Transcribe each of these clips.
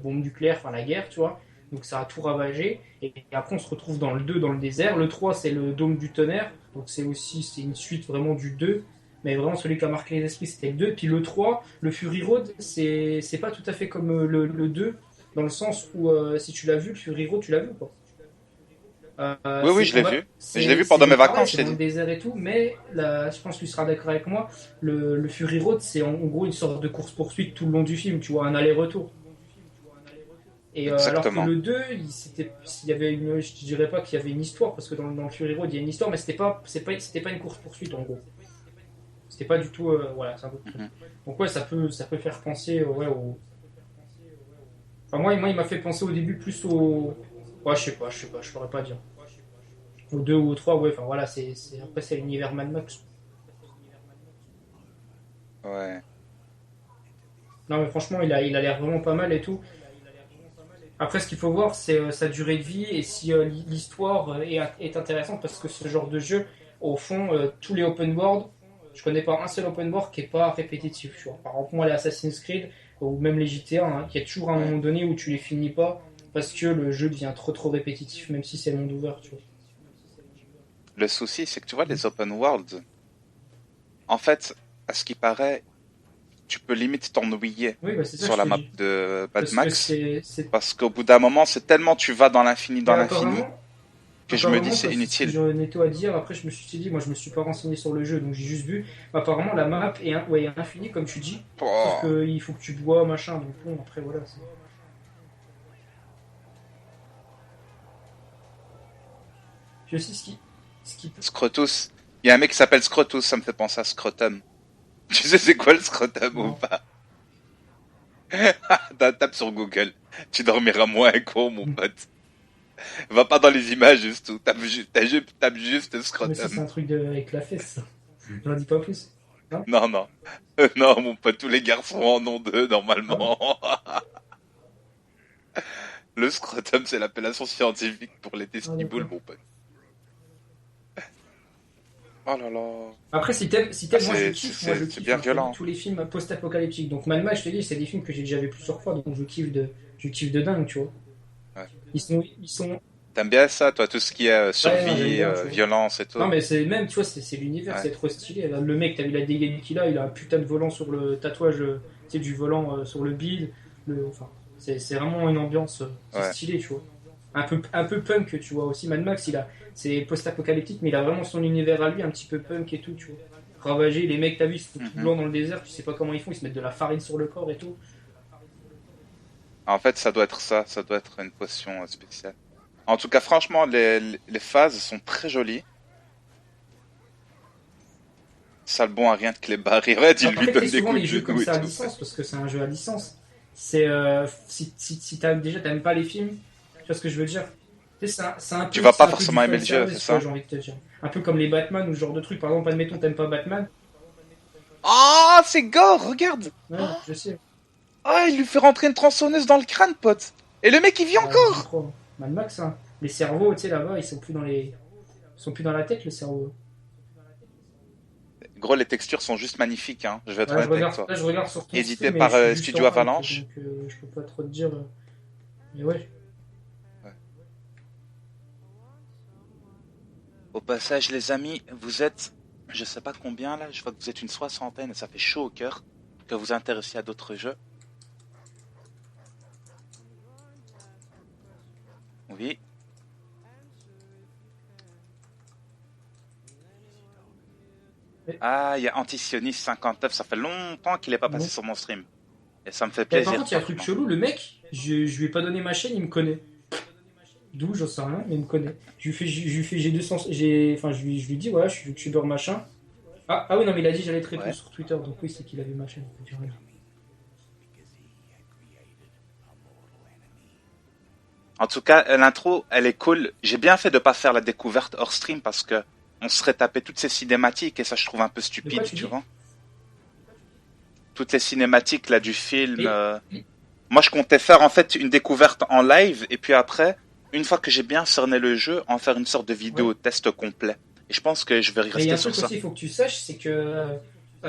bombe nucléaire, enfin la guerre, tu vois. Donc ça a tout ravagé. Et après, on se retrouve dans le 2 dans le désert. Le 3 c'est le dôme du tonnerre. Donc c'est une suite vraiment du 2. Mais vraiment, celui qui a marqué les esprits, c'était le 2. Puis le 3 le Fury Road, c'est pas tout à fait comme le 2, dans le sens où, si tu l'as vu, le Fury Road, tu l'as vu ou pas? Oui, oui, C'est je l'ai combat, vu. Je l'ai vu pendant c'est mes pareil, vacances, je c'est t'ai dans le dit. désert et tout, mais là, je pense que tu seras d'accord avec moi. Le Fury Road, c'est en gros une sorte de course-poursuite tout le long du film, tu vois, un aller-retour. Et alors que Exactement. le 2, il y avait une, je dirais pas qu'il y avait une histoire, parce que dans le Fury Road, il y a une histoire, mais c'était pas une course-poursuite en gros. C'était pas du tout, voilà, c'est un peu plus. Mhm. Donc ouais, ça peut faire penser, ouais, au. Enfin, moi, il m'a fait penser au début plus au. Ouais, je sais pas, je saurais pas dire. Au 2 ou au 3, ouais, enfin voilà, après c'est l'univers Mad Max. Ouais. Non, mais franchement, il a l'air vraiment pas mal et tout. Après, ce qu'il faut voir, c'est sa durée de vie et si l'histoire est intéressante parce que ce genre de jeu, au fond, tous les open world, je connais pas un seul open world qui est pas répétitif. Tu vois. Par exemple, moi, les Assassin's Creed ou même les GTA, hein, il y a toujours un Ouais. moment donné où tu les finis pas parce que le jeu devient trop répétitif, même si c'est le monde ouvert. Tu vois. Le souci, c'est que tu vois, les open world, en fait, à ce qui paraît, tu peux limite t'ennuyer Oui, bah, c'est ça que sur je la te map dis. de Mad Parce que Max, c'est. parce qu'au bout d'un moment, c'est tellement tu vas Mais dans l'infini, que je me dis apparemment, c'est quoi, c'est ce que inutile. j'en étais à dire. Après, je me suis dit, moi, je me suis pas renseigné sur le jeu, donc j'ai juste vu. Apparemment, la map ouais, infinie, comme tu dis. Sauf Oh. qu'il faut que tu bois, machin. Donc bon, après, voilà. Puis aussi, ce qui peut. Scrotus. Il y a un mec qui s'appelle Scrotus, ça me fait penser à Scrotum. Tu sais c'est quoi le scrotum ou Non. pas? Tape sur Google. Tu dormiras moins con, mon pote. Va pas dans les images, juste tout. Tape juste Mais ça, c'est scrotum. un truc avec la fesse, ça. J'en dis pas plus. Non. Non, non. Non, mon pote, tous les garçons en ont deux, Ah bon. normalement. Le scrotum, c'est l'appellation scientifique pour les Ah, testibules, d'accord. mon pote. Oh là là. Après, Ah, moi je c'est kiffe, bien hein, je te dis, violent. tous les films post-apocalyptiques. Donc, Mad Max, je te dis, c'est des films que j'ai déjà vu plusieurs fois, donc je kiffe de dingue, tu vois. Ouais. Ils sont, T'aimes bien ça, toi, tout ce qui est ouais, non, j'aime survie, bien, tu vois. violence et Non, tout? mais c'est même, tu vois, c'est l'univers, Ouais. c'est trop stylé. Là, le mec, t'as vu la dégaine qu'il a, il a un putain de volant sur le tatouage, tu sais, du volant sur le bide. Enfin, c'est vraiment une ambiance, c'est Ouais. stylé, tu vois. Un peu punk, tu vois. Aussi, Mad Max, c'est post-apocalyptique, mais il a vraiment son univers à lui, un petit peu punk et tout, tu vois. Ravagé, les mecs, t'as vu, ils sont tout Mhm. blancs dans le désert, tu sais pas comment ils font, ils se mettent de la farine sur le corps et tout. En fait, ça doit être ça. Ça doit être une potion spéciale. En tout cas, franchement, les phases sont très jolies. Ça le bon à rien de Clébar. Red, il lui Après, tu sais, donne des souvent coups les de jeux comme genou et ça à tout. licence, parce que c'est un jeu à licence, si déjà t'aimes pas les films, tu vois ce que je veux dire. Tu sais, Tu vas c'est pas un peu du forcément aimer fan le jeu, c'est service, quoi, ça? j'ai envie de te dire. Un peu comme les Batman ou ce genre de truc. Par exemple, admettons, t'aimes pas Batman. Oh, c'est gore, regarde! Ouais, je sais. Oh, il lui fait rentrer une tronçonneuse dans le crâne, pote. Et le mec, il vit Ouais, j'aime encore. trop. Mad Max, hein. Les cerveaux, tu sais, là-bas, ils sont plus dans la tête, le cerveau. Gros, les textures sont juste magnifiques, hein. Je vais être Ouais, honnête avec toi. je regarde sur ton Édité stream, mais par je suis juste Studio en hype, Avalanche. donc je peux pas trop te dire. Mais ouais. Ouais. Au passage, les amis, vous êtes, je sais pas combien là, je vois que vous êtes une soixantaine et ça fait chaud au cœur que vous intéressiez à d'autres jeux. Oui. Mais, Ah, il y a Antisioniste 59, ça fait longtemps qu'il est pas passé bon. sur mon stream. Et ça me fait Et par plaisir, contre, il y a un truc franchement. chelou, le mec, je lui ai pas donné ma chaîne, il me connaît. D'où, j'en sais rien, mais il me connaît. Je lui fais, j'ai 200, enfin, je lui dis, voilà, je suis youtubeur machin. Ah oui, non, mais il a dit, j'allais te répondre Ouais. sur Twitter, donc oui, c'est qu'il avait ma chaîne. En tout cas, l'intro, elle est cool. J'ai bien fait de pas faire la découverte hors stream parce que on serait tapé toutes ces cinématiques et ça je trouve un peu De quoi stupide, tu tu dis? vois. Toutes les cinématiques là du film. Et, Moi je comptais faire en fait une découverte en live et puis après, une fois que j'ai bien cerné le jeu, en faire une sorte de ouais. vidéo test complet. Et je pense que je vais Mais il y a rester un sur truc ça. aussi, il faut que tu saches, c'est que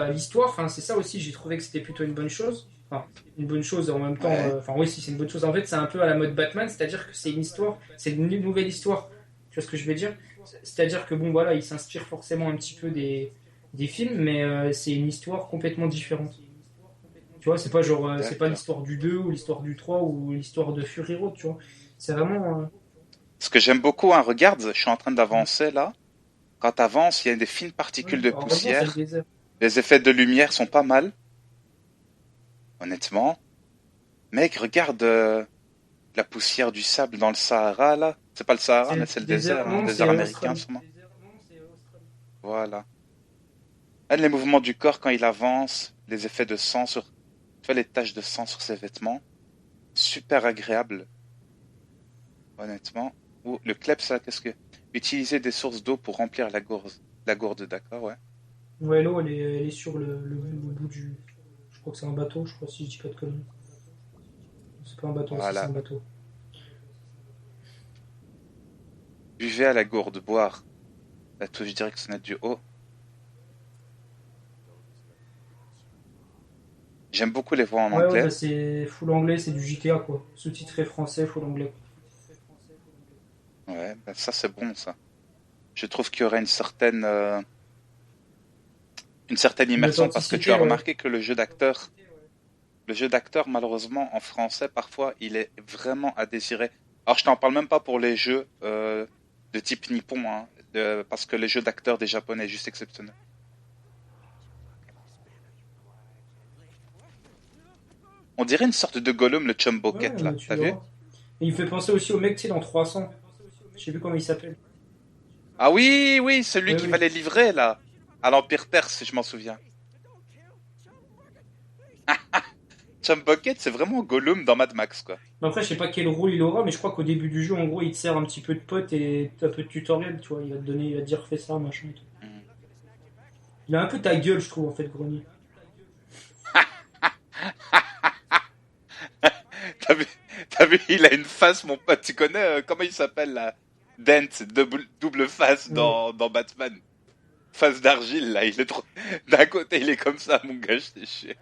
l'histoire, enfin, c'est ça aussi, j'ai trouvé que c'était plutôt une bonne chose. Enfin, une bonne chose et en même temps. Ouais. Enfin, oui, si c'est une bonne chose. En fait, c'est un peu à la mode Batman, c'est-à-dire que c'est une histoire, c'est une nouvelle histoire. Tu vois ce que je veux dire? C'est-à-dire que bon, voilà, il s'inspire forcément un petit peu des films, mais c'est une histoire complètement différente. Tu vois, c'est pas genre, c'est pas D'accord. l'histoire du 2 ou l'histoire du 3 ou l'histoire de Fury Road, tu vois. C'est vraiment. Ce que j'aime beaucoup, hein, regarde, je suis en train d'avancer là. Quand t'avances, il y a des fines Ouais, particules de heureusement, c'est le poussière. désert. Les effets de lumière sont pas mal, honnêtement. Mec, regarde la poussière du sable dans le Sahara là. C'est pas le Sahara, C'est mais le c'est le désert. désert, hein, Non, désert c'est américain Australie. sûrement. Voilà. Ah, les mouvements du corps quand il avance, les effets de sang sur, tu vois les taches de sang sur ses vêtements, super agréable, honnêtement. Ou le kleps, ça, qu'est-ce que... Utiliser des sources d'eau pour remplir la gourde, d'accord, ouais. Ouais, l'eau, elle est sur le bout du. Je crois que c'est un bateau, je crois, si je dis pas de conneries. C'est pas un bateau, si c'est Voilà. un bateau. Buvez à la gourde, boire. La touche directionnelle du haut. J'aime beaucoup les voix en Ouais, ouais, bah anglais. c'est full anglais, c'est du JTA, quoi. Sous-titré français, full anglais. Ouais, ben ça c'est bon ça. Je trouve qu'il y aurait une certaine Une immersion parce que tu as authenticité, ouais. remarqué que le jeu d'acteur malheureusement en français parfois il est vraiment à désirer. Alors je t'en parle même pas pour les jeux de type nippon, hein, parce que les jeux d'acteurs des japonais est juste exceptionnel. On dirait une sorte de Gollum le Ouais, ouais, Chumboket mais là, tu t'as vu? verras. Et il me fait penser aussi au mec, tu sais, dans 300. Je sais plus comment il s'appelle. Ah oui, oui, celui Oui, qui va oui. les livrer là, à l'Empire Perse, je m'en souviens. Chumboket, c'est vraiment Gollum dans Mad Max quoi. Mais après, je sais pas quel rôle il aura, mais je crois qu'au début du jeu, en gros, il te sert un petit peu de pote et un peu de tutoriel, tu vois. Il va te donner, il va te dire fais ça, machin et tout. Mhm. Il a un peu ta gueule, je trouve, en fait, Grenier. T'as vu, t'as vu, il a une face, mon pote. Tu connais, comment il s'appelle là? Dent, double face Ouais. dans Batman. Face d'argile, là. Il est trop. D'un côté, il est comme ça, mon gars, je t'ai chier.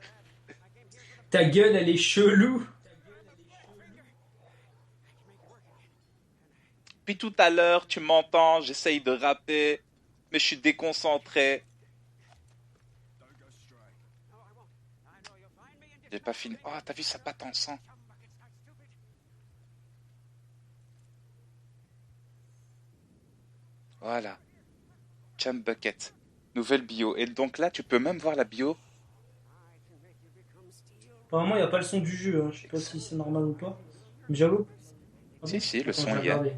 Ta gueule, elle est chelou. Puis tout à l'heure, tu m'entends, j'essaye de rapper, mais je suis déconcentré. J'ai pas fini. Oh, t'as vu, ça patte en sang. Voilà. Chum Bucket. Nouvelle bio. Et donc là, tu peux même voir la bio. Apparemment, il n'y a pas le son du jeu, hein. Je sais pas si c'est normal ou pas. Mais j'avoue. Ah Si, bon? si, le Attends, je son vais y est. regarder.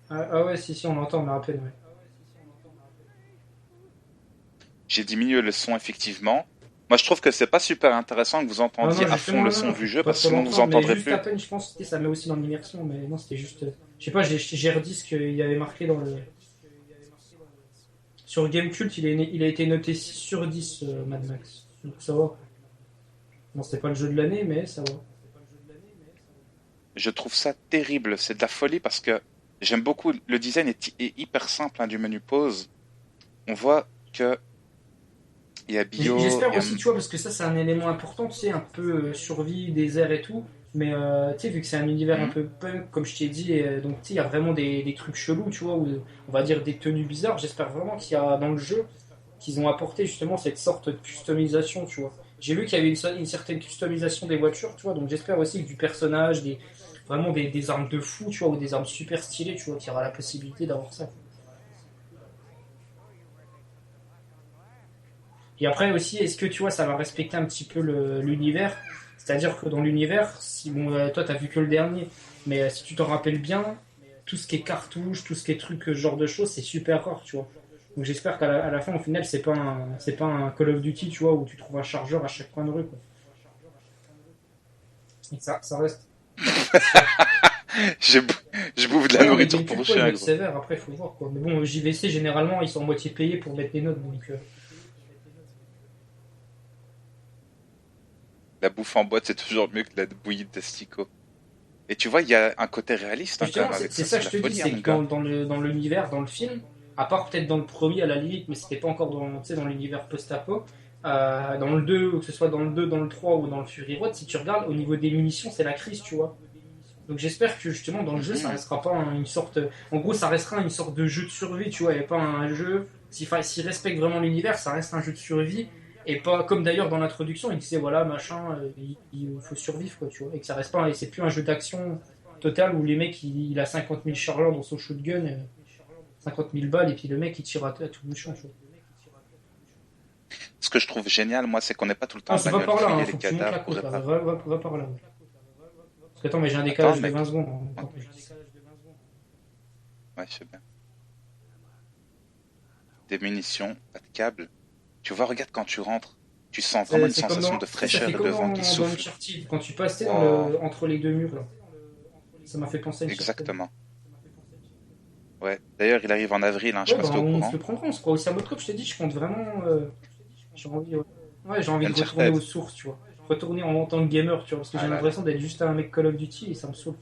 Ah ouais, si, si, on l'entend, mais à peine, ouais. J'ai diminué le son, effectivement. Moi, je trouve que c'est pas super intéressant que vous Ah entendiez non, à fond justement, le non, son non, faut du jeu, pas parce que trop sinon vous l'entendre, mais entendrez juste à plus. peine, je pense que ça met aussi dans l'immersion, mais non, c'était juste. Je sais pas, j'ai redit ce qu'il y avait marqué dans le. Sur Gamecult, il a été noté 6 sur 10, Mad Max. Donc ça va. Bon, c'était pas le jeu de l'année, mais ça va. Je trouve ça terrible, c'est de la folie parce que j'aime beaucoup, le design est hyper simple hein, du menu pause. On voit que il y a bio, il J'espère y a... aussi, tu vois, parce que ça, c'est un élément important, tu sais, un peu survie, désert et tout. Mais tu sais, vu que c'est un univers un Hmm. peu punk, comme je t'ai dit, donc tu sais, il y a vraiment des trucs chelous, tu vois, ou on va dire des tenues bizarres. J'espère vraiment qu'il y a dans le jeu qu'ils ont apporté justement cette sorte de customisation, tu vois. J'ai vu qu'il y avait une certaine customisation des voitures, tu vois, donc j'espère aussi que du personnage, vraiment des armes de fou, tu vois, ou des armes super stylées, tu vois, qu'il y aura la possibilité d'avoir ça. Et après aussi, est-ce que tu vois, ça va respecter un petit peu l'univers? C'est-à-dire que dans l'univers, si bon, toi t'as vu que le dernier, mais si tu t'en rappelles bien, tout ce qui est cartouche, tout ce qui est truc, ce genre de choses, c'est super rare, tu vois. Donc j'espère qu'à la fin, au final, c'est pas un Call of Duty, tu vois, où tu trouves un chargeur à chaque coin de rue, quoi. Et ça reste. Je, bou- je bouffe de la Ouais, non, mais nourriture pour Gamecube, quoi, ils chien, notent gros. sévère, après, il faut voir, quoi. Mais bon, JVC, généralement, ils sont en moitié payés pour mettre des notes, donc. La bouffe en boîte, c'est toujours mieux que la bouillie de testico. Et tu vois, il y a un côté réaliste Et hein, quand justement, même avec c'est ça, ça c'est que de je la te dis, folie, hein, c'est mon que gars. dans l'univers, dans le film, à part peut-être dans le premier à la limite, mais c'était pas encore dans, tu sais, dans l'univers post-apo, Dans le 2, que ce soit dans le 2, dans le 3 ou dans le Fury Road, si tu regardes, au niveau des munitions, c'est la crise, tu vois. Donc j'espère que justement dans le jeu, ça Mhm. restera pas une sorte. En gros, ça restera une sorte de jeu de survie, tu vois. Il n'y a pas un jeu. S'il respecte vraiment l'univers, ça reste un jeu de survie. Et pas comme d'ailleurs dans l'introduction, il disait voilà, machin, il faut survivre, quoi, tu vois. Et que ça reste pas. Et c'est plus un jeu d'action total où les mecs, il a 50 000 chargeurs dans son shotgun, 50 000 balles, et puis le mec, il tire à tout bout de champ, tu vois. Ce que je trouve génial, moi, c'est qu'on n'est pas tout le temps Non, en c'est pas bagnole par là, hein, fouiller les faut que tu montes la cadavres pour côte, là. réparer. Va par là. Ouais. Parce que attends, mais j'ai un Attends, décalage de 20 mec. secondes, hein, Ouais, quand je dis ça. ouais, je sais bien. Des munitions, pas de câbles. Tu vois, regarde quand tu rentres, tu sens vraiment une C'est comme sensation dans. de Tu sais, ça fait fraîcheur et comme de vent qui dans souffle. Uncharted, quand tu passais Wow, entre les deux murs, là. Ça m'a fait penser à Uncharted. exactement. Ouais. D'ailleurs, il arrive en avril, hein, je sais Ouais, pas bah si t'es au on se courant. le prendra, on se croit aussi à mode cop, je t'ai dit, je compte vraiment. J'ai envie, ouais, j'ai envie de retourner Uncharted. aux sources, tu vois. Retourner en tant que gamer, tu vois, parce que Ah j'ai là là. l'impression d'être juste un mec Call of Duty et ça me saoule.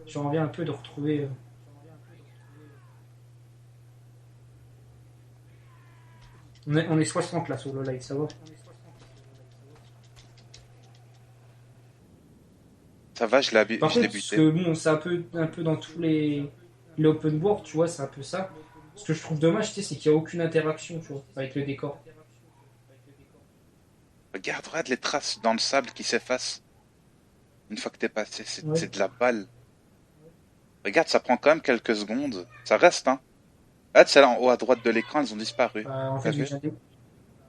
J'ai envie un peu de retrouver. On est 60 là sur le live, ça va. Ça va, Par je l'ai contre, ce buté. que bon, c'est un peu dans tous les open world, tu vois, c'est un peu ça. Ce que je trouve dommage, tu sais, c'est qu'il n'y a aucune interaction, tu vois, avec le décor. Regarde les traces dans le sable qui s'effacent une fois que t'es passé. Ouais. C'est de la balle. Regarde, ça prend quand même quelques secondes. Ça reste, hein. Là, celles en haut à droite de l'écran, elles ont disparu. En fait, T'as je vu? viens de...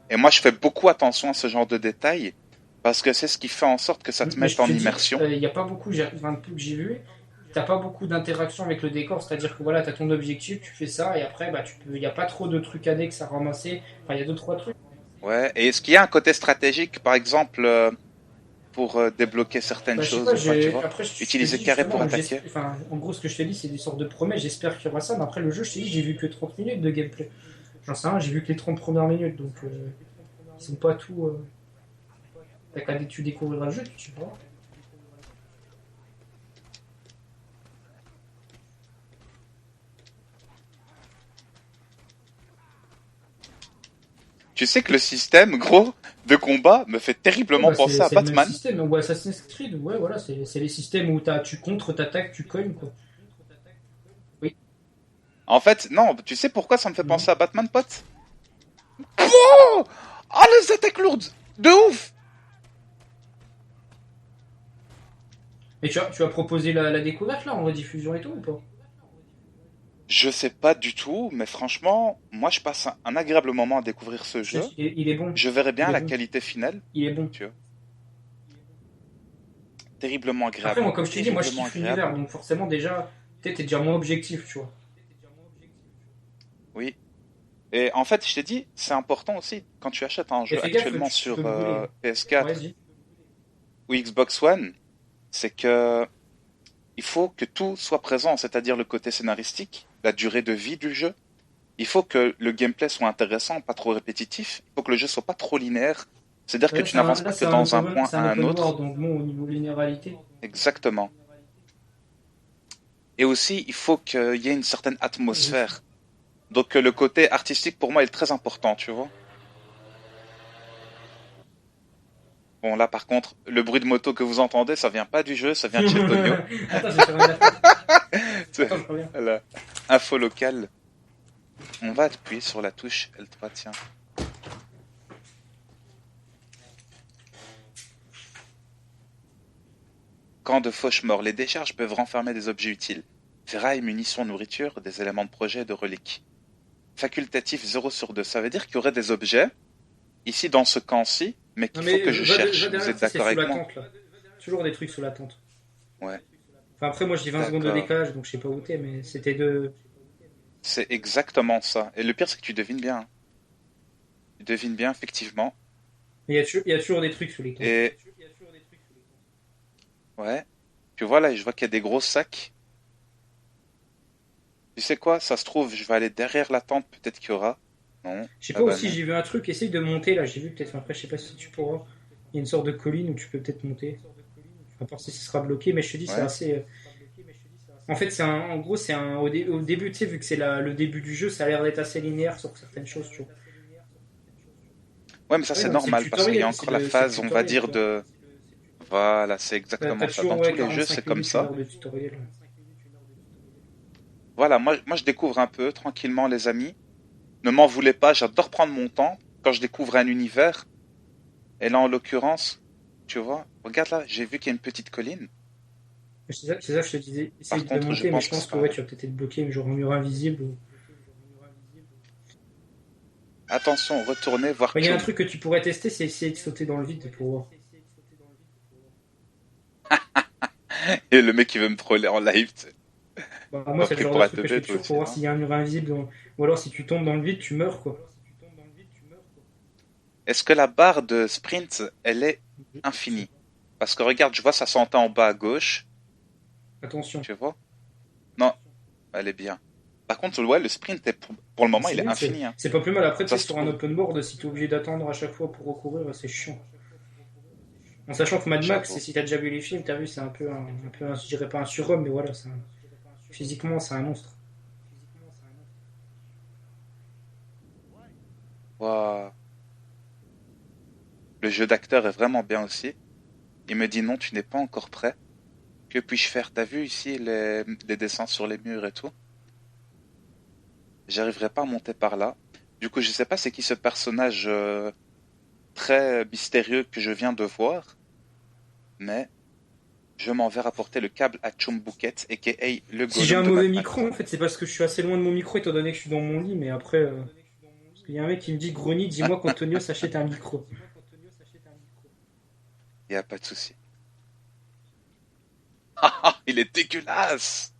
Et moi, je fais beaucoup attention à ce genre de détails parce que c'est ce qui fait en sorte que ça te Mais mette je te en dis, immersion. il n'y a pas beaucoup, enfin, peu que j'ai vu, t'as pas beaucoup d'interaction avec le décor, c'est-à-dire que voilà, t'as ton objectif, tu fais ça, et après, bah, il n'y a pas trop de trucs annexes à ramasser. Enfin, il y a deux, trois trucs. Ouais. Et est-ce qu'il y a un côté stratégique, par exemple, pour débloquer certaines Bah, je sais choses pas, ou pas, tu vois? après, je te Utiliser dis carré pour justement, attaquer. enfin, en gros, ce que je te dis, c'est des sortes de promesses, j'espère qu'il y aura ça, mais après, le jeu, je te dis, j'ai vu que 30 minutes de gameplay. J'en sais rien, j'ai vu que les 30 premières minutes, donc ils sont pas tout. T'as qu'à tu découvriras le jeu, tu vois. Tu sais que le système, gros, de combat me fait Ouais, terriblement bah, penser à c'est le même Batman. système, ou Assassin's Creed, ouais, voilà, c'est les systèmes où tu contres, t'attaques, tu cognes, quoi. Oui. En fait, non, tu sais pourquoi ça me fait Non. penser à Batman, pote? Oh! Ah, les attaques lourdes! De ouf! Mais tu as proposé la découverte, là, en rediffusion et tout, ou pas? Je sais pas du tout, mais franchement, moi je passe un agréable moment à découvrir ce jeu. Il est bon. Je verrai Il bien est la bon. qualité finale, Il est bon. tu vois. Terriblement Après, agréable. moi, comme je t'ai dit, moi, je Terriblement kiffe l'univers, agréable. donc forcément, déjà, peut-être t'es déjà moins objectif, tu vois. Oui. Et en fait, je t'ai dit, c'est important aussi, quand tu achètes un Mais jeu fais gaffe, actuellement tu peux sur brûler. Ouais, PS4 dis. ou Xbox One, c'est que il faut que tout soit présent, c'est-à-dire le côté scénaristique, la durée de vie du jeu. Il faut que le gameplay soit intéressant, pas trop répétitif. Il faut que le jeu soit pas trop linéaire. C'est-à-dire que tu n'avances pas que dans un point C'est à un un open autre. world, donc bon, au niveau linéarité. Exactement. Et aussi, il faut qu'il y ait une certaine Je sais. atmosphère. Donc le côté artistique pour moi est très important, tu vois. Bon là par contre, le bruit de moto que vous entendez, ça vient pas du jeu, ça vient de chez Tonio. Attends, j'ai fermé la fenêtre. C'est- Attends, je reviens. Voilà. Info locale. On va appuyer sur la touche L3, tiens. Camp de Fauchemort. Les décharges peuvent renfermer des objets utiles. Ferrailles, munitions, nourriture, des éléments de projet et de reliques. Facultatif 0 sur 2. Ça veut dire qu'il y aurait des objets, ici dans ce camp-ci, mais Non, qu'il faut mais que je va cherche. Vous derrière, êtes tu sais, c'est d'accord sous avec la moi? tente, là. Toujours des trucs sous la tente. Ouais, Enfin, après, moi, j'ai 20 secondes de d'accord. décalage, donc je sais pas où t'es, mais c'était de. C'est exactement ça. Et le pire, c'est que tu devines bien, hein. Tu devines bien, effectivement. Mais il y a toujours des trucs sous les tentes. Et ouais. Tu vois là, je vois qu'il y a des gros sacs. Tu sais quoi? Ça se trouve, je vais aller derrière la tente, peut-être qu'il y aura. Non. Je sais Ah pas bah aussi, non. j'ai vu un truc, essaye de monter là, j'ai vu peut-être, après, je sais pas si tu pourras. Il y a une sorte de colline où tu peux peut-être monter. À part si ce sera bloqué, mais je te dis, c'est Ouais. assez. En fait, en gros, au début, tu sais, vu que c'est le début du jeu, ça a l'air d'être assez linéaire sur certaines choses, tu vois. Ouais, mais ça Oui, c'est non, mais c'est le normal parce qu'il y a tutoriel, encore la c'est le phase, on va tutoriel, dire, tu vois. de... Voilà, c'est T'as exactement ça. toujours Dans ouais, tous les jeux, c'est 45 comme minutes, une ça. heure de tutoriel. Voilà, moi je découvre un peu, tranquillement, les amis. Ne m'en voulez pas, j'adore prendre mon temps quand je découvre un univers. Et là, en l'occurrence, tu vois, regarde là, j'ai vu qu'il y a une petite colline. C'est ça que je te disais, essaye Par de contre, je monter, mais pense je que pense c'est que par ouais, là. tu vas peut-être être bloqué, genre un mur invisible. Attention, retournez voir Il y a un Chum. truc que tu pourrais tester, c'est essayer de sauter dans le vide pour voir. Et le mec qui veut me troller en live, tu sais. Bah, moi, M'a c'est le pris genre pour de un truc que je fais teubé, toi toujours pour aussi, voir non? s'il y a un mur invisible, ou alors si tu tombes dans le vide, tu meurs, quoi. Est-ce que la barre de sprint, elle est infinie? Parce que regarde, je vois ça s'entend en bas à gauche, Attention. tu vois? Non, elle est bien. Par contre, ouais, le sprint, est pour le Bah, moment, c'est il est bien, infini, hein. c'est pas plus mal. Après, tu Ça sais, se sur un trouve. open board, si t'es obligé d'attendre à chaque fois pour recourir, c'est chiant. En sachant que Mad Max, J'avoue. si t'as déjà vu les films, t'as vu, c'est je dirais pas un surhomme, mais voilà, physiquement, c'est un monstre. Waouh. Le jeu d'acteur est vraiment bien aussi. Il me dit non, tu n'es pas encore prêt. Que puis-je faire? T'as vu ici les dessins sur les murs et tout? J'arriverai pas à monter par là. Du coup, je sais pas c'est qui ce personnage très mystérieux que je viens de voir, mais je m'en vais rapporter le câble à Chumbuket, aka le Si j'ai golem un de Mad mauvais micro, Max. en fait, c'est parce que je suis assez loin de mon micro, étant donné que je suis dans mon lit, mais après, parce qu'il y a un mec qui me dit, Grony, dis-moi qu'Antonio s'achète un micro. Y a pas de souci. Ah, ah, il est dégueulasse!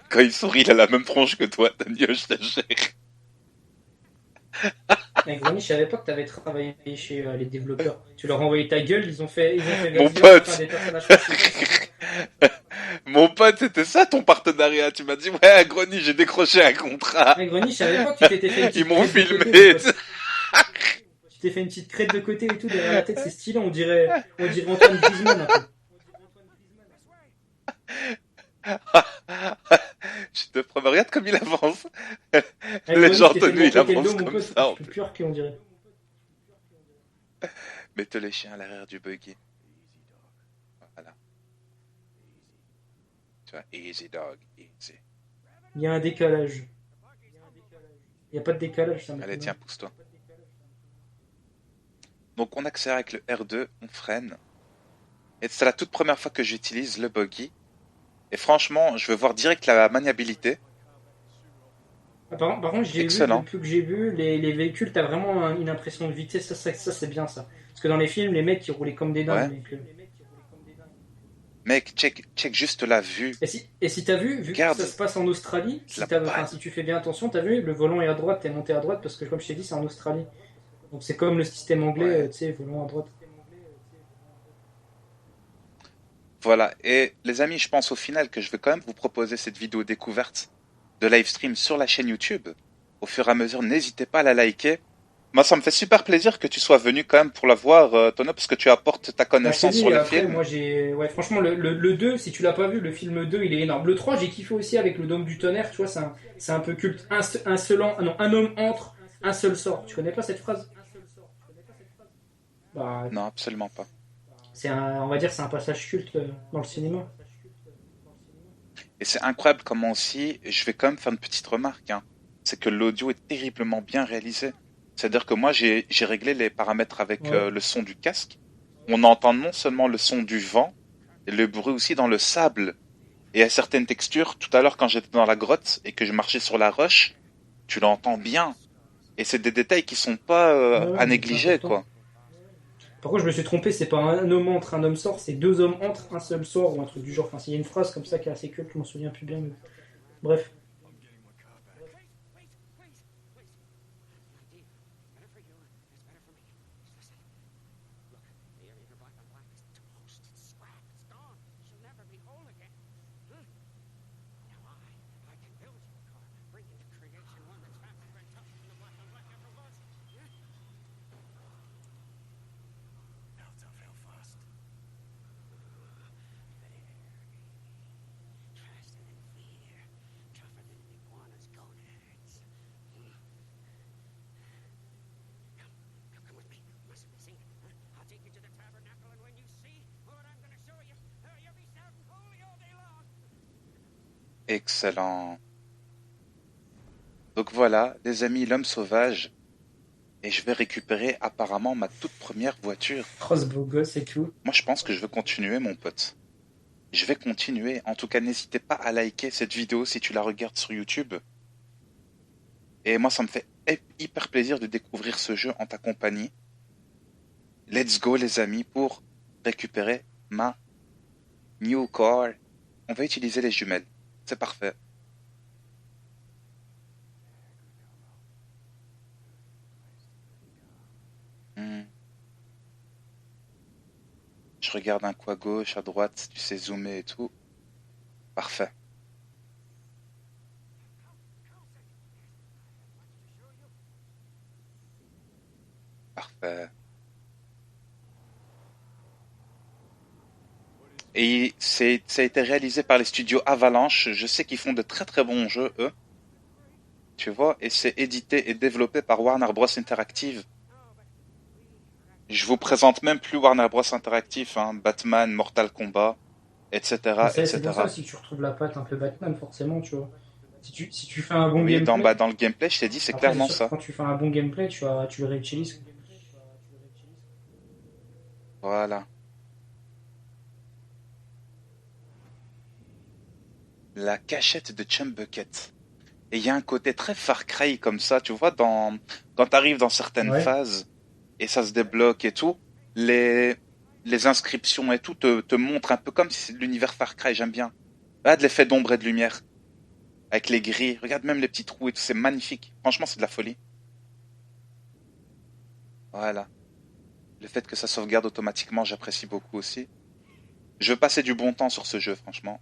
Quand il sourit, il a la même tronche que toi, Daniel, je te jure. Et Grony, je savais pas que t'avais travaillé chez les développeurs. Tu leur as envoyé ta gueule, ils ont fait Mon vas-y, on va faire pote! des personnages faciles, c'est ça? Mon pote, c'était ça ton partenariat. Tu m'as dit, ouais, Grony, j'ai décroché un contrat. Ouais, Grony, je savais pas que tu t'étais fait une Ils petite m'ont crête de filmé. côté, mon pote. Tu t'es fait une petite crête de côté et tout derrière la tête, c'est stylé, on dirait Antoine Griezmann un peu. Je te promets, regarde comme il avance. Avec Les Grony, gens tu t'es fait tenus, il péter le dos, avance mon comme pote, ça tu en peux plus. plus arquer, on dirait. Mettez les chiens à l'arrière du buggy. Voilà. Tu vois, easy dog, easy. Il y a un décalage. Il y a pas de décalage, ça Allez, tiens, m'étonnerait. pousse-toi. Donc on accélère avec le R2, on freine. Et c'est la toute première fois que j'utilise le buggy. Et franchement, je veux voir direct la maniabilité. Ah, par contre, j'ai vu, Excellent. depuis que j'ai vu, les véhicules, t'as vraiment une impression de vitesse, ça c'est bien ça. Parce que dans les films, les mecs, ils roulaient comme des dingues, Ouais. mec. Mec, check juste la vue. Et si t'as vu que ça Regarde se passe en Australie, la enfin, si balle. tu fais bien attention, t'as vu, le volant est à droite, t'es monté à droite, parce que comme je t'ai dit, c'est en Australie. Donc c'est comme le système anglais, Ouais. tu sais, volant à droite. Voilà. Et les amis, je pense au final que je vais quand même vous proposer cette vidéo découverte de live stream sur la chaîne YouTube. Au fur et à mesure, n'hésitez pas à la liker. Moi, ça me fait super plaisir que tu sois venu quand même pour la voir, Tono, parce que tu apportes ta Bah, je t'ai connaissance sur dit, le après, film. moi j'ai. Ouais, franchement, le 2, si tu l'as pas vu, le film 2, il est énorme. Le 3, j'ai kiffé aussi avec le Dôme du Tonnerre, tu vois, c'est un peu culte. Un seul an, non, un homme entre, un seul sort. Tu connais pas cette phrase? Bah, Non, absolument pas. on va dire, c'est un passage culte dans le cinéma. Et c'est incroyable comment aussi, je vais quand même faire une petite remarque, hein, c'est que l'audio est terriblement bien réalisé. C'est-à-dire que moi, j'ai réglé les paramètres avec Ouais. le son du casque. On entend non seulement le son du vent, et le bruit aussi dans le sable. Et à certaines textures, tout à l'heure quand j'étais dans la grotte et que je marchais sur la roche, tu l'entends bien. Et c'est des détails qui sont pas Ouais, ouais, à mais c'est négliger, important. quoi. Par contre, je me suis trompé, c'est pas un homme entre, un homme sort, c'est deux hommes entre, un seul sort, ou un truc du genre. Enfin, il y a une phrase comme ça qui est assez culte, je m'en souviens plus bien. Mais... Bref. Excellent. Donc voilà, les amis, l'homme sauvage. Et je vais récupérer apparemment ma toute première voiture. Oh, ce beau gosse et tout. Moi, je pense que je vais continuer, mon pote. Je vais continuer. En tout cas, n'hésitez pas à liker cette vidéo si tu la regardes sur YouTube. Et moi, ça me fait hyper plaisir de découvrir ce jeu en ta compagnie. Let's go, les amis, pour récupérer ma new car. On va utiliser les jumelles. C'est parfait. Hmm. Je regarde un coup à gauche, à droite, tu sais zoomer et tout. Parfait. Parfait. Et ça a été réalisé par les studios Avalanche. Je sais qu'ils font de très très bons jeux, eux. Tu vois, et c'est édité et développé par Warner Bros. Interactive. Je vous présente même plus Warner Bros. Interactive, hein. Batman, Mortal Kombat, Mais etc., c'est pour ça etc. aussi que tu retrouves la patte un peu Batman, forcément, tu vois. Si tu fais un bon Oui, gameplay, dans le gameplay, je t'ai dit, c'est après, c'est clairement sûr que ça. quand tu fais un bon gameplay, tu le réutilises. Voilà. La cachette de Chumbucket. Et il y a un côté très Far Cry comme ça, tu vois, quand t'arrives dans certaines Ouais. phases, et ça se débloque et tout, les, les inscriptions et tout te montrent un peu comme si c'est de l'univers Far Cry, j'aime bien. Ah, de l'effet d'ombre et de lumière, avec les grilles, regarde même les petits trous et tout, c'est magnifique. Franchement, c'est de la folie. Voilà. Le fait que ça sauvegarde automatiquement, j'apprécie beaucoup aussi. Je veux passer du bon temps sur ce jeu, franchement.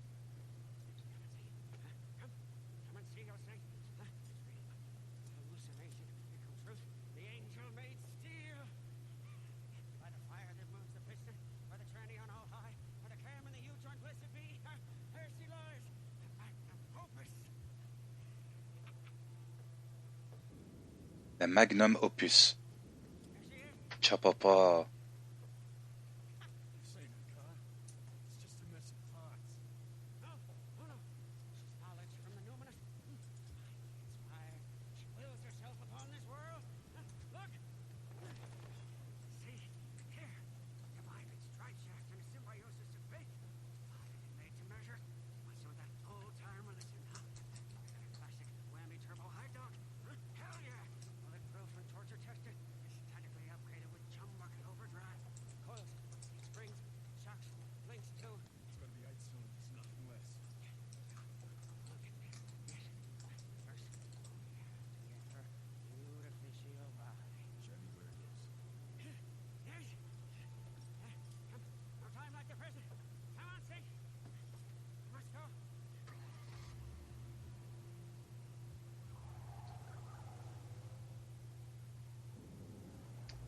La Magnum Opus. Tchapapa.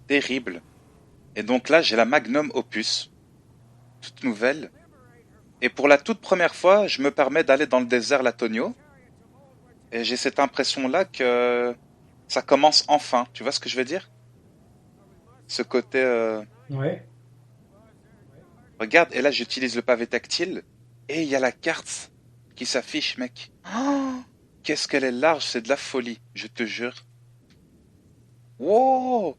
Terrible. Et donc là, j'ai la Magnum Opus, toute nouvelle. Et pour la toute première fois, je me permets d'aller dans le désert Latonio. Et j'ai cette impression-là que ça commence enfin. Tu vois ce que je veux dire? Ce côté... Ouais. Regarde, et là j'utilise le pavé tactile. Et il y a la carte qui s'affiche, mec. Oh, qu'est-ce qu'elle est large, c'est de la folie, je te jure. Wow!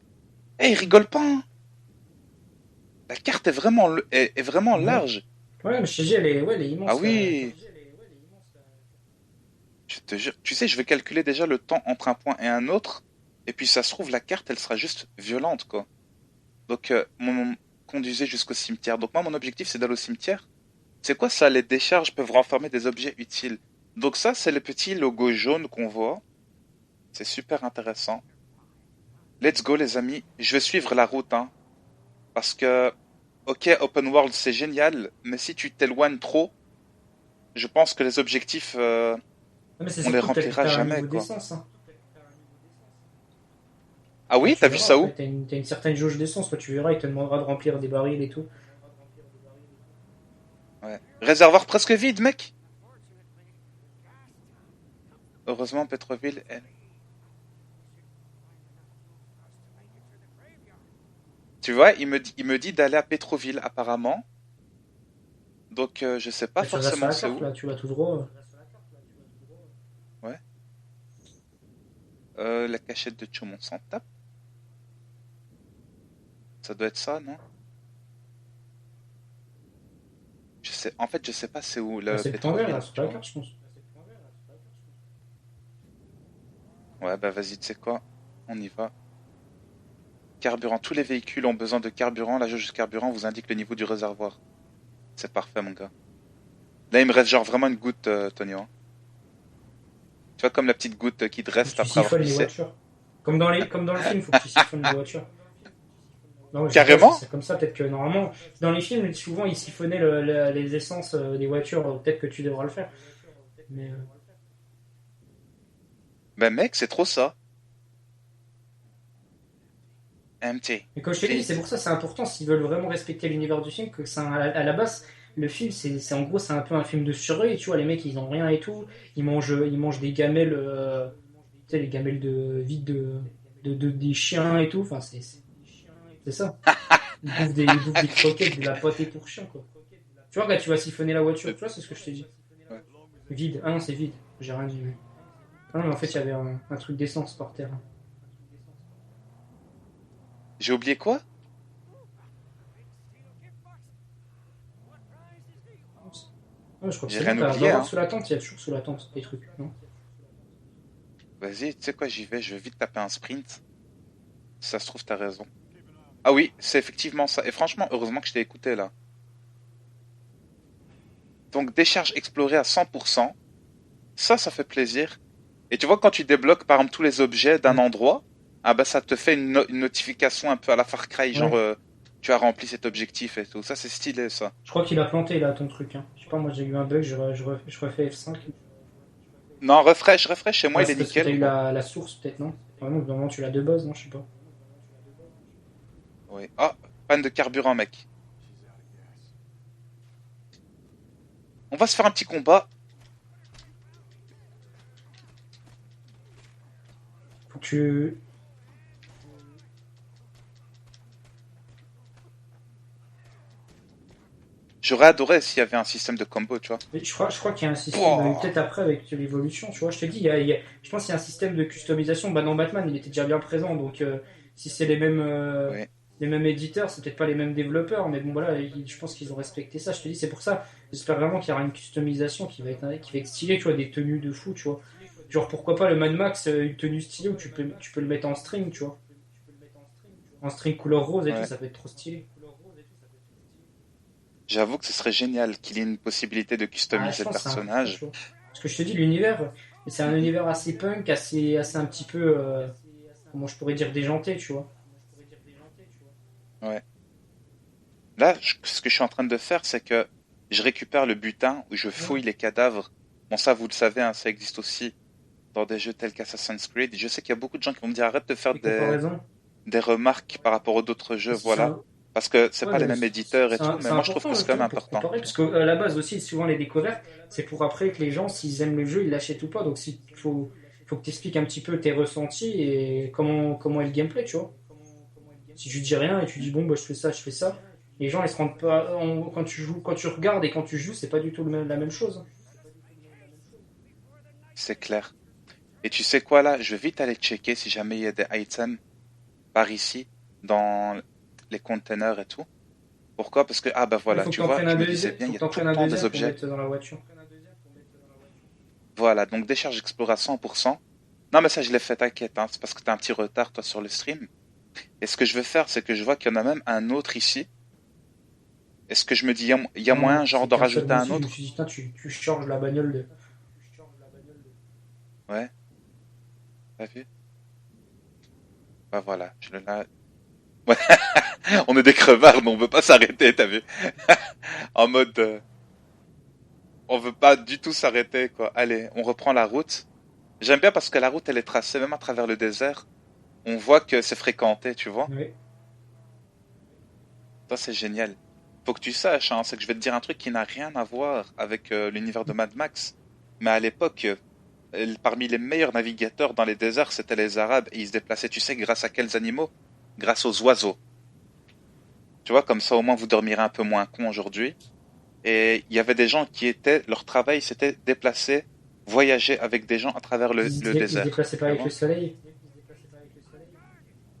Eh, il rigole pas, hein. La carte est vraiment, est vraiment Ouais. large. Ouais, mais je te dis, elle est Ah immense, la carte. oui, je te jure. Tu sais, je vais calculer déjà le temps entre un point et un autre. Et puis ça se trouve, la carte, elle sera juste violente, quoi. Donc, conduisez jusqu'au cimetière. Donc moi, mon objectif, c'est d'aller au cimetière. C'est quoi ça? Les décharges peuvent renfermer des objets utiles. Donc ça, c'est le petit logo jaune qu'on voit. C'est super intéressant. Let's go, les amis. Je vais suivre la route, hein. Parce que, ok, open world, c'est génial. Mais si tu t'éloignes trop, je pense que les objectifs, Non, mais c'est on les surtout que remplira t'as un jamais, niveau quoi. d'essence, hein. Ah Bah, oui, tu t'as vu verras, ça après, où? t'as une certaine jauge d'essence, toi, tu verras, il te demandera de remplir des barils et tout. Ouais. Réservoir presque vide, mec. Heureusement, Petroville, elle... Tu vois, il me dit d'aller à Petroville, apparemment. Donc, je sais pas Bah, tu restes sur forcément la c'est carte, où. là, tu vas tout droit. Ouais. La cachette de Chum, on s'en tape. Ça doit être ça, non? En fait, je sais pas c'est où Bah, le c'est le point vert, Pétroville, là, sur tu la vois. carte, je pense. Ouais, bah vas-y, tu sais quoi? On y va. Carburant. Tous les véhicules ont besoin de carburant. La jauge de carburant vous indique le niveau du réservoir. C'est parfait, mon gars. Là, il me reste genre vraiment une goutte, Tonio, hein. Tu vois, comme la petite goutte qui te Faut que reste tu après avoir siphonnes les pissé. voitures. Comme dans le film, faut que tu siphonnes les voitures. Non, je sais pas si Carrément? c'est comme ça. Peut-être que normalement, dans les films, souvent, ils siphonnaient les essences des voitures. Peut-être que tu devras le faire. Mais, Ben mec, c'est trop ça. Empty. mais comme je t'ai dit, c'est Vide. pour ça c'est important s'ils veulent vraiment respecter l'univers du film que c'est à la base. Le film, en gros, c'est un peu un film de survie, tu vois. Les mecs, ils ont rien et tout. Ils mangent des gamelles, tu sais, les gamelles de vide des chiens et tout. Enfin, c'est ça. Ils bouffent des croquettes, de la pâtée pour chien, quoi. Tu vois, quand tu vas siphonner la voiture, tu vois, c'est ce que je t'ai dit. Ouais. Vide. Ah non, c'est vide. J'ai rien dit. Ah non, mais en fait, il y avait un truc d'essence par terre. J'ai oublié quoi? Ah, je crois que J'ai c'est bon, rien doit oublié, avoir hein. sous la tente, il y a toujours sous la tente des trucs, non? Vas-y, tu sais quoi, j'y vais. Je vais vite taper un sprint. Si ça se trouve, t'as raison. Ah oui, c'est effectivement ça. Et franchement, heureusement que je t'ai écouté là. Donc, décharge explorée à 100%. Ça fait plaisir. Et tu vois, quand tu débloques, par exemple, tous les objets d'un Ouais. endroit, ah bah ça te fait une notification un peu à la Far Cry, genre Ouais. tu as rempli cet objectif et tout. Ça, c'est stylé, ça. Je crois qu'il a planté là ton truc. Hein. Je sais pas, moi j'ai eu un bug, je refais F5. Non, refresh, chez moi, Ah, il est c'est parce que nickel, t'as eu gros. la source peut-être, non? Vraiment, normalement tu l'as de base, non? Je sais pas. Oui. Ah, panne de carburant, mec. On va se faire un petit combat. Faut que tu. J'aurais adoré s'il y avait un système de combo, tu vois. Mais je crois qu'il y a un système, Pouah. peut-être après avec l'évolution, tu vois. Je te dis, je pense qu'il y a un système de customisation. Bah, dans Batman, il était déjà bien présent, donc si c'est Oui, les mêmes éditeurs, c'est peut-être pas les mêmes développeurs, mais bon, voilà, je pense qu'ils ont respecté ça. Je te dis, c'est pour ça. J'espère vraiment qu'il y aura une customisation qui va être stylée, tu vois, des tenues de fou, tu vois. Genre, pourquoi pas le Mad Max, une tenue stylée où tu peux le mettre en string, tu vois. En string couleur rose et tout, ouais. ça peut être trop stylé. J'avoue que ce serait génial qu'il y ait une possibilité de Ah, je customiser le pense que c'est important, personnage. tu vois. Parce que je te dis, l'univers, c'est un Mhm. univers assez punk, assez un petit peu, comment je pourrais dire, déjanté, tu vois. Ouais. Là, ce que je suis en train de faire, c'est que je récupère le butin ou je Ouais. fouille les cadavres. Bon, ça, vous le savez, hein, ça existe aussi dans des jeux tels qu'Assassin's Creed. Je sais qu'il y a beaucoup de gens qui vont me dire arrête de faire Les comparaisons. des remarques par rapport aux d'autres jeux, C'est voilà. un, Parce que c'est ouais, pas les mais mêmes éditeurs et tout, mais c'est moi je trouve important que c'est quand même justement pour important, comparer, tu parce vois. qu'à la base aussi, souvent les découvertes, c'est pour après que les gens, s'ils aiment le jeu, ils l'achètent ou pas. Donc faut que tu expliques un petit peu tes ressentis et comment est le gameplay, tu vois. Si tu dis rien et tu dis bon, bah, je fais ça, les gens ils se rendent pas. Quand tu joues, quand tu regardes et quand tu joues, c'est pas du tout la même chose. C'est clair. Et tu sais quoi là, je vais vite aller checker si jamais il y a des items par ici, dans les containers et tout. Pourquoi? Parce que, ah bah Il voilà, faut que tu tu en vois, prennes je un me disais deuxième, bien, faut il que y a t'en tout le prennes un temps des deuxième pour objets. mettre dans la voiture. Voilà, donc décharge Explore à 100%. Non mais ça je l'ai fait, t'inquiète, hein, c'est parce que t'as un petit retard toi sur le stream. Et ce que je vais faire, c'est que je vois qu'il y en a même un autre ici. Est-ce que je me dis, il y a Non, moyen genre c'est d'en qu'un seul. rajouter Moi un aussi, je me autre? suis dit, putain, tu charges la bagnole de. Ouais, t'as vu? Bah voilà, je le là. Ouais, on est des crevards, mais on veut pas s'arrêter, t'as vu? En mode, on veut pas du tout s'arrêter, quoi. Allez, on reprend la route. J'aime bien parce que la route, elle est tracée même à travers le désert. On voit que c'est fréquenté, tu vois. Oui. Ça, c'est génial. Faut que tu saches, hein, c'est que je vais te dire un truc qui n'a rien à voir avec l'univers de Mad Max. Mais à l'époque, parmi les meilleurs navigateurs dans les déserts, c'était les Arabes. Et ils se déplaçaient, tu sais, grâce à quels animaux? Grâce aux oiseaux. Tu vois, comme ça, au moins, vous dormirez un peu moins con aujourd'hui. Et il y avait des gens qui étaient, leur travail, c'était déplacer voyager avec des gens à travers le Il se désert. déplaçait pas Tu avec le vois? soleil.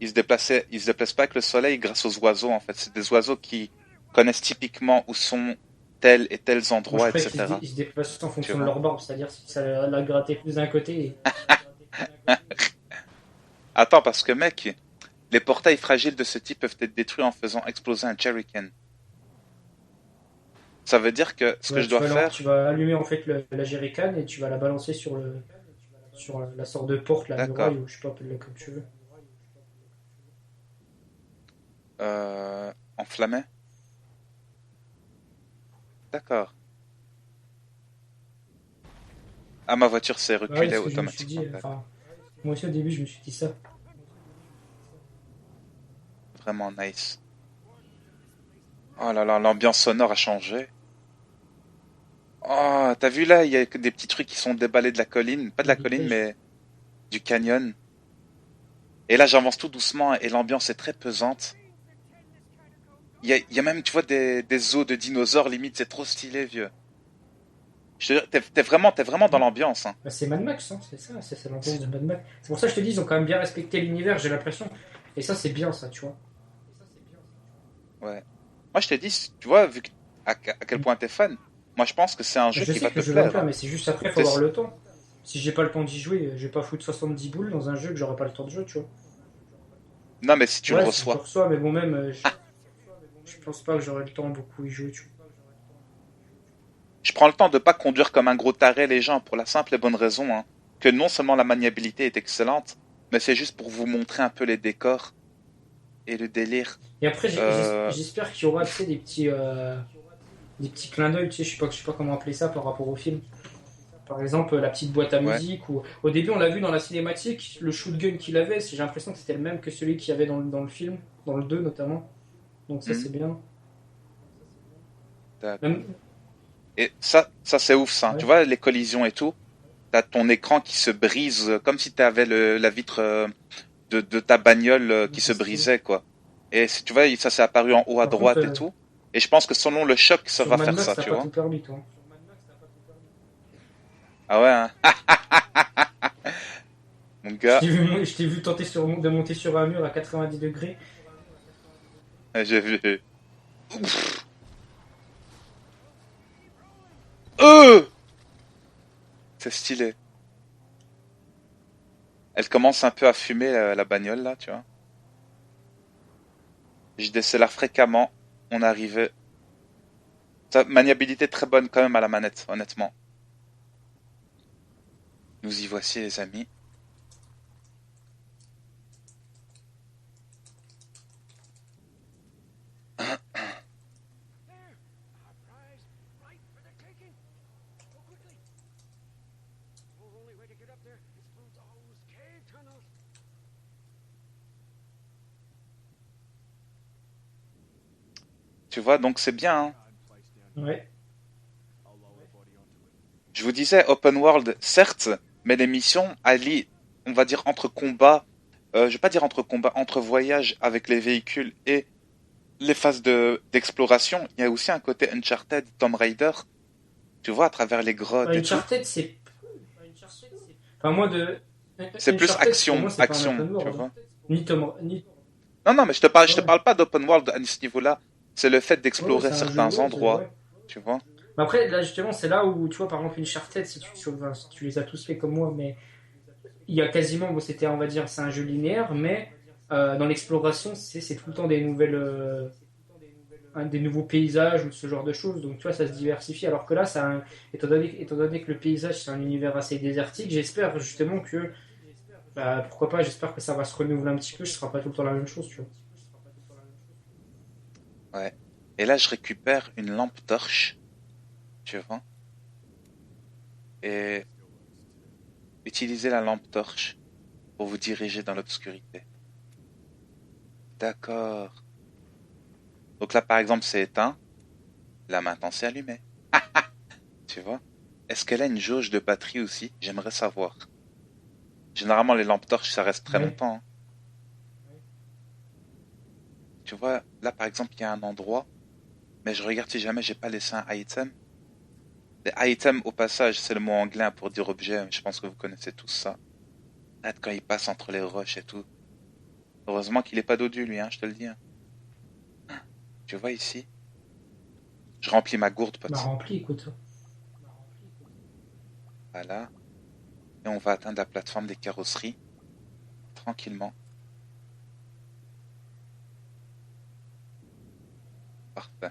Ils se déplacent pas avec le soleil grâce aux oiseaux, en fait. C'est des oiseaux qui connaissent typiquement où sont tels et tels Moi, je endroits, croyais etc. ils se déplaçaient en Tu fonction de vois? leur barbe, c'est-à-dire si ça la grattait plus d'un côté. Attends, parce que mec, les portails fragiles de ce type peuvent être détruits en faisant exploser un jerrycan. Ça veut dire que ce que je dois Tu faire, vas allumer en fait la jerrycan et tu vas la balancer sur la sorte de porte, la muraille, d'accord, ou je sais pas, appelle-le comme tu veux. enflammer, d'accord. Ah, ma voiture s'est Bah oui, reculée ce que je me suis dit, automatiquement, d'accord. enfin, moi aussi au début je me suis dit ça. Vraiment nice. Oh là là, l'ambiance sonore a changé. Oh, t'as vu là, il y a que des petits trucs qui sont déballés de la colline. Pas de la colline, Neige. mais du canyon. Et là, j'avance tout doucement et l'ambiance est très pesante. Il y a même, tu vois, des os de dinosaures, limite, c'est trop stylé, vieux. Je te jure, t'es vraiment dans l'ambiance, hein. Bah, c'est Mad Max, hein, c'est ça, c'est l'ambiance de Mad Max. C'est pour ça que je te dis, ils ont quand même bien respecté l'univers, j'ai l'impression. Et ça, c'est bien, ça, tu vois. Ouais. Moi, je t'ai dit, tu vois, à quel point t'es fan, moi, je pense que c'est un jeu Je qui sais va que le te jeu va me plaire, plaire, hein. mais c'est juste après, il faut avoir C'est- le temps. Si j'ai pas le temps d'y jouer, je vais pas foutre 70 boules dans un jeu que j'aurai pas le temps de jouer, tu vois. Non, mais si tu le Ouais, si je reçois. reçois, mais bon, même, je pense pas que j'aurai le temps beaucoup y jouer, tu vois. Je prends le temps de pas conduire comme un gros taré les gens pour la simple et bonne raison, hein, que non seulement la maniabilité est excellente, mais c'est juste pour vous montrer un peu les décors et le délire. Et après, Euh, j'espère qu'il y aura, tu sais, des petits clins d'œil, tu sais, je sais pas comment appeler ça par rapport au film. Par exemple, la petite boîte à ouais. musique, ou au début, on l'a vu dans la cinématique, le shotgun qu'il avait, j'ai l'impression que c'était le même que celui qu'il y avait dans le film, dans le 2 notamment. Donc ça, Hmm, c'est bien. d'accord. Même, Et ça c'est ouf, ça. Tu ouais. vois, les collisions et tout. T'as ton écran qui se brise comme si t'avais la vitre de ta bagnole qui se C'est stylé. brisait, quoi. Et tu vois, ça s'est apparu en haut à Par contre, droite et tout. Et je pense que selon le choc, ça sur va Mad faire Max, ça, t'as tu pas vois. tout permis, toi. Ah ouais, hein. Mon gars, Je t'ai vu tenter de monter sur un mur à 90 degrés. j'ai vu. Euh C'est stylé. Elle commence un peu à fumer la bagnole là, tu vois. Je décélère fréquemment. On arrivait. Sa maniabilité très bonne quand même à la manette, honnêtement. Nous y voici les amis. Tu vois, donc c'est bien, hein. Ouais. Je vous disais open world, certes, mais les missions allient, on va dire entre combats, je vais pas dire entre combats, entre voyages avec les véhicules et les phases d'exploration. Il y a aussi un côté Uncharted, Tomb Raider. Tu vois, à travers les grottes et tout. Uncharted, c'est. Enfin, moi, de. C'est plus Uncharted, pour moi, c'est pas un action, open tu world, hein. vois. Ni. Non, non, mais Ouais, je te ouais. parle pas d'open world à ce niveau-là. C'est le fait Ouais, ouais, d'explorer c'est un jeu, certains ouais, endroits, ouais. tu vois. Mais après, là, justement, c'est là où, tu vois, par exemple, Uncharted, si tu les as tous fait comme moi, mais il y a quasiment, bon, c'était, on va dire, c'est un jeu linéaire, mais dans l'exploration, c'est tout le temps des nouveaux paysages ou ce genre de choses. Donc, tu vois, ça se diversifie. Alors que là, étant donné que le paysage, c'est un univers assez désertique, j'espère justement que, bah, pourquoi pas, j'espère que ça va se renouveler un petit peu, ce sera pas tout le temps la même chose, tu vois. Ouais. Et là, je récupère une lampe torche, tu vois. Et utilisez la lampe torche pour vous diriger dans l'obscurité. D'accord. Donc là, par exemple, c'est éteint. Là, maintenant, c'est allumé. Tu vois? Est-ce qu'elle a une jauge de batterie aussi? J'aimerais savoir. Généralement, les lampes torches, ça reste très Ouais. longtemps, hein. Tu vois, là, par exemple, il y a un endroit, mais je regarde si jamais j'ai pas laissé un item. Les items, au passage, c'est le mot anglais pour dire objet. Je pense que vous connaissez tous ça. Regarde quand il passe entre les roches et tout. Heureusement qu'il est pas dodu, lui, hein, je te le dis. Hein. Tu vois ici? Je remplis ma gourde, Bah pote. rempli, écoute. Voilà. Et on va atteindre la plateforme des carrosseries. Tranquillement. Parfait.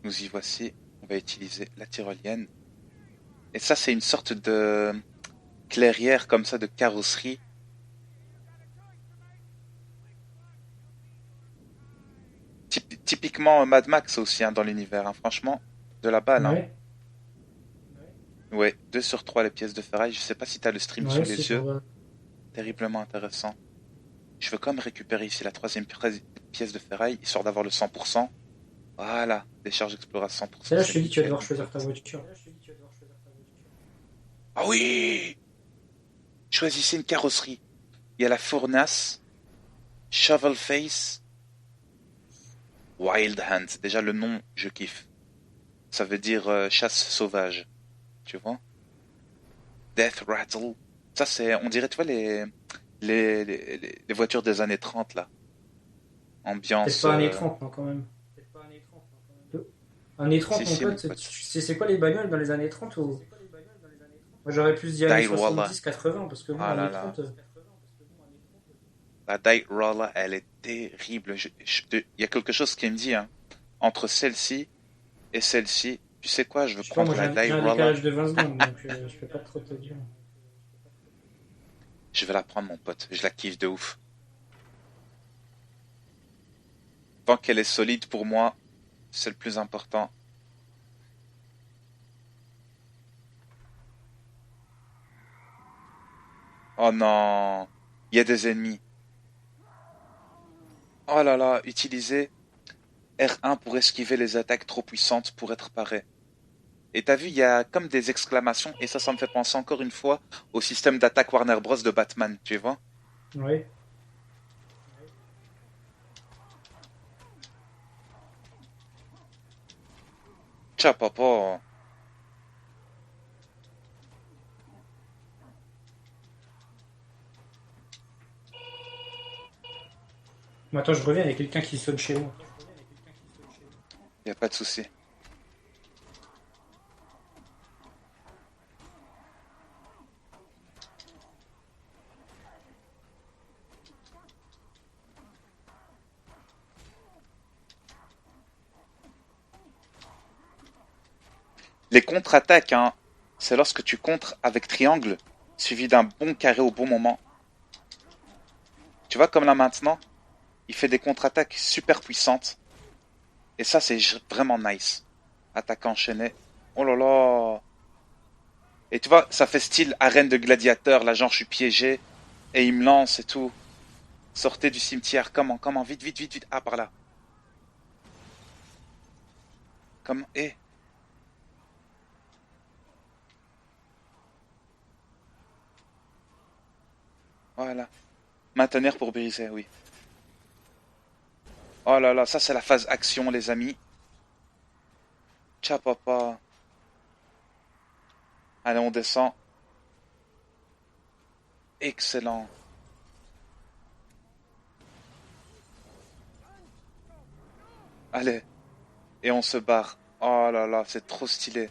Nous y voici. On va utiliser la tyrolienne. Et ça, c'est une sorte de clairière comme ça de carrosserie. Typiquement Mad Max aussi hein, dans l'univers. Hein. Franchement, de la balle. Hein. Ouais, Ouais, 2 sur 3 les pièces de ferraille. Je sais pas si t'as le stream sous ouais, si les je yeux. vois. Terriblement intéressant. Je veux quand même récupérer ici la troisième pièce de ferraille, histoire d'avoir le 100%. Voilà, décharge explore à C'est 100%, là, je c'est te dis, tu vas nickel, devoir mon choisir ta pote. voiture. Ah oui! Choisissez une carrosserie. Il y a la Fournace, Shovel Face, Wild Hunt. Déjà le nom, je kiffe. Ça veut dire chasse sauvage, tu vois? Death Rattle. Ça c'est, on dirait, tu vois, les voitures des années 30 là. Peut-être Ambiance... pas un E30, non, quand même. Un E30, Si, mon si, mon pote, pote. c'est quoi les bagnoles dans les années 30 ou... Moi, j'aurais plus dit années Die Roller. 70-80, parce que bon, Ah là années là. 30... La Die Roller, elle est terrible. Il y a quelque chose qui me dit, hein, entre celle-ci et celle-ci, tu sais quoi, je veux Je sais pas, moi, prendre la Die j'ai un Roller. décalage de 20 secondes, donc je peux pas trop te dire. Je vais la prendre, mon pote. Je la kiffe de ouf. Tant qu'elle est solide pour moi, c'est le plus important. Oh non, il y a des ennemis. Oh là là, utilisez R1 pour esquiver les attaques trop puissantes pour être paré. Et t'as vu, il y a comme des exclamations, et ça me fait penser encore une fois au système d'attaque Warner Bros. De Batman, tu vois? Oui. Tcha papa. Bon, attends, je reviens, il y a quelqu'un qui sonne chez moi. Y a pas de souci. Les contre-attaques, hein, c'est lorsque tu contres avec triangle, suivi d'un bon carré au bon moment. Tu vois, comme là maintenant, il fait des contre-attaques super puissantes. Et ça, c'est vraiment nice. Attaque enchaînée. Oh là là. Et tu vois, ça fait style arène de gladiateur. Là, genre, je suis piégé. Et il me lance et tout. Sortez du cimetière. Comment, vite, vite, vite, vite. Ah, par là. Comment, voilà. Maintenir pour briser, oui. Oh là là, ça c'est la phase action, les amis. Ciao, papa. Allez, on descend. Excellent. Allez. Et on se barre. Oh là là, c'est trop stylé.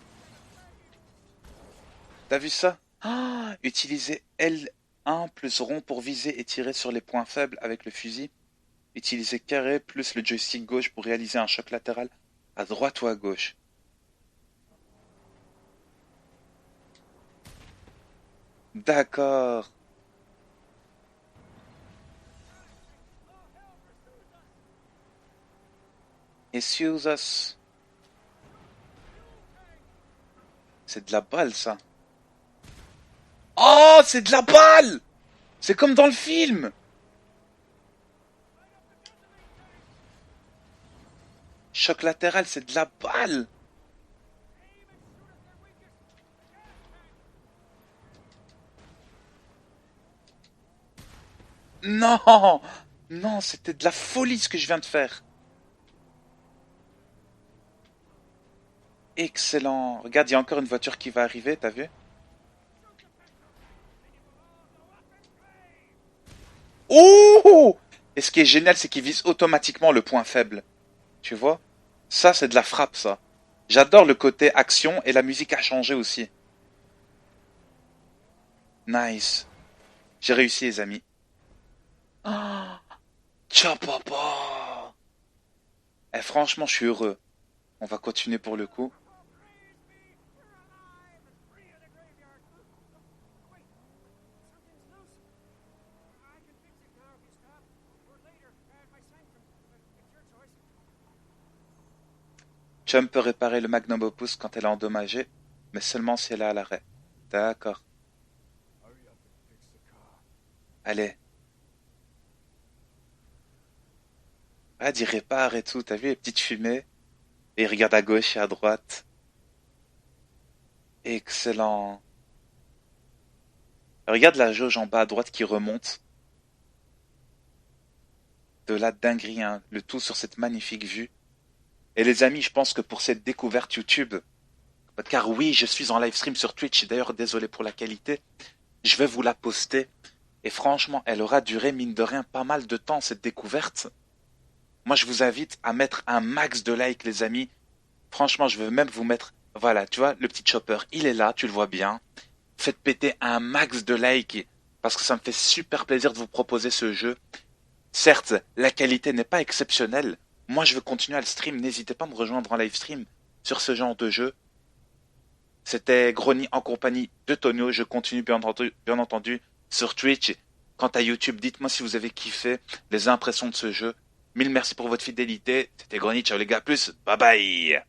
T'as vu ça? Ah, utilisez L1 plus rond pour viser et tirer sur les points faibles avec le fusil. Utilisez carré plus le joystick gauche pour réaliser un choc latéral à droite ou à gauche. D'accord. Excuse us. C'est de la balle, ça. Oh, c'est de la balle! C'est comme dans le film! Choc latéral, c'est de la balle! Non! Non, c'était de la folie ce que je viens de faire. Excellent. Regarde, il y a encore une voiture qui va arriver, t'as vu? Oh! Et ce qui est génial, c'est qu'il vise automatiquement le point faible. Tu vois? Ça, c'est de la frappe, ça. J'adore le côté action et la musique a changé aussi. Nice. J'ai réussi, les amis. Ah, tcha papa. Eh, franchement, je suis heureux. On va continuer pour le coup. Chum peut réparer le Magnum Opus quand elle est endommagée, mais seulement si elle est à l'arrêt. D'accord. Allez. Ah, il répare et tout. T'as vu les petites fumées? Et il regarde à gauche et à droite. Excellent. Regarde la jauge en bas à droite qui remonte. De la dinguerie, hein. Le tout sur cette magnifique vue. Et les amis, je pense que pour cette découverte YouTube, car oui, je suis en live stream sur Twitch, d'ailleurs désolé pour la qualité, je vais vous la poster. Et franchement, elle aura duré, mine de rien, pas mal de temps, cette découverte. Moi, je vous invite à mettre un max de likes, les amis. Franchement, je veux même vous mettre, voilà, tu vois, le petit chopper, il est là, tu le vois bien. Faites péter un max de likes, parce que ça me fait super plaisir de vous proposer ce jeu. Certes, la qualité n'est pas exceptionnelle. Moi, je veux continuer à le stream. N'hésitez pas à me rejoindre en live stream sur ce genre de jeu. C'était Grony en compagnie de Tonio. Je continue bien entendu sur Twitch. Quant à YouTube, dites-moi si vous avez kiffé les impressions de ce jeu. Mille merci pour votre fidélité. C'était Grony. Ciao les gars. Plus. Bye bye.